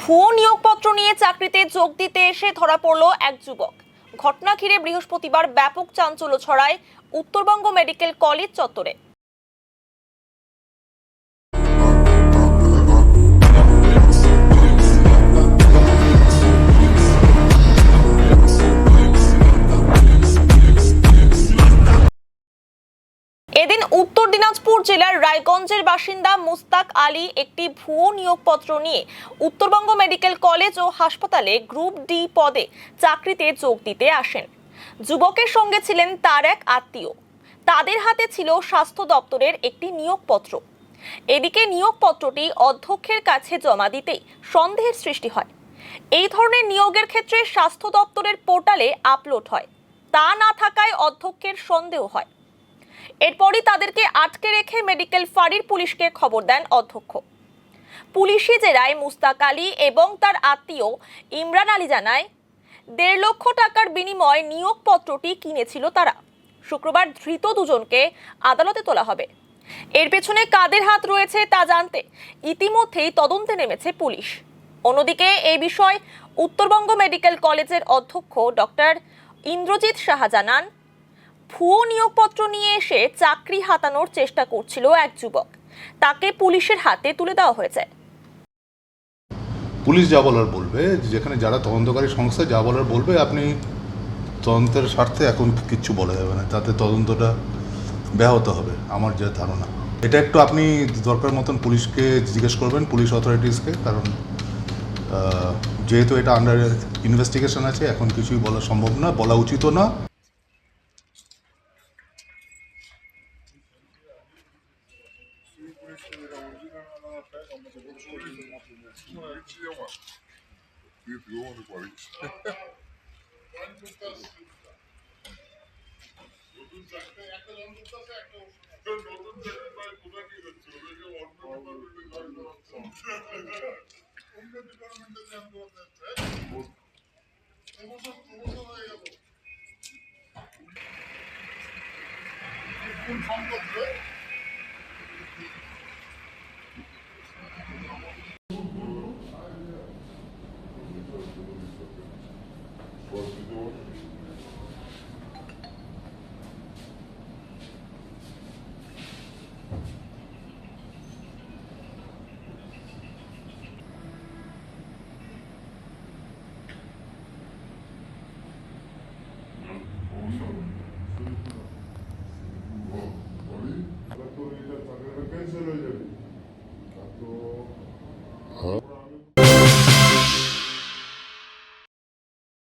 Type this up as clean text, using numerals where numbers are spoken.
ভুয়ো নিয়োগপত্র নিয়ে চাকরিতে যোগ দিতে এসে ধরা পড়ল এক যুবক। ঘটনা ঘিরে বৃহস্পতিবার ব্যাপক চাঞ্চল্য ছড়ায় উত্তরবঙ্গ মেডিকেল কলেজ চত্বরে। এদিন উত্তর দিনাজপুর জেলার রায়গঞ্জের বাসিন্দা মুস্তাক আলী একটি ভুয়ো নিয়োগপত্র নিয়ে উত্তরবঙ্গ মেডিকেল কলেজ ও হাসপাতালে গ্রুপ ডি পদে চাকরিতে যোগ দিতে আসেন। যুবকের সঙ্গে ছিলেন তার এক আত্মীয়। তাদের হাতে ছিল স্বাস্থ্য দপ্তরের একটি নিয়োগপত্র। এদিকে নিয়োগপত্রটি অধ্যক্ষের কাছে জমা দিতেই সন্দেহের সৃষ্টি হয়। এই ধরনের নিয়োগের ক্ষেত্রে স্বাস্থ্য দপ্তরের পোর্টালে আপলোড হয়, তা না থাকায় অধ্যক্ষের সন্দেহ হয়। এরপরই তাদেরকে আটকে রেখে মেডিকেল ফাঁড়ির পুলিশকে খবর দেন অধ্যক্ষ। পুলিশি জেরায় মুস্তাক আলী এবং তার আত্মীয় ইমরান আলী জানায়, 1.5 লক্ষ টাকার বিনিময়ে নিয়োগপত্রটি কিনেছিল তারা। শুক্রবার ধৃত দুজনকে আদালতে তোলা হবে। এর পেছনে কাদের হাত রয়েছে তা জানতে ইতিমধ্যেই তদন্তে নেমেছে পুলিশ। অন্যদিকে এই বিষয়ে উত্তরবঙ্গ মেডিকেল কলেজের অধ্যক্ষ ডক্টর ইন্দ্রজিৎ সাহা জানান, ভুয়ো নিয়োগপত্র নিয়ে এসে চাকরি হাতানোর চেষ্টা করছিল এক যুবক। তাকে পুলিশের হাতে তুলে দেওয়া হয়েছে। পুলিশ যা বলার বলবে, যেখানে যারা তদন্তকারী সংস্থা যা বলার বলবে, আপনি তদন্তের স্বার্থে এখন কিচ্ছু বলা যাবে না, তাতে তদন্তটা ব্যাহত হবে আমার যে ধারণা। এটা একটু আপনি দরকার মতন পুলিশকে জিজ্ঞেস করবেন, পুলিশ অথরিটিসকে, কারণ যেহেতু এটা আন্ডার ইনভেস্টিগেশন আছে, এখন কিছুই বলা সম্ভব না, বলা উচিতও না। Huh?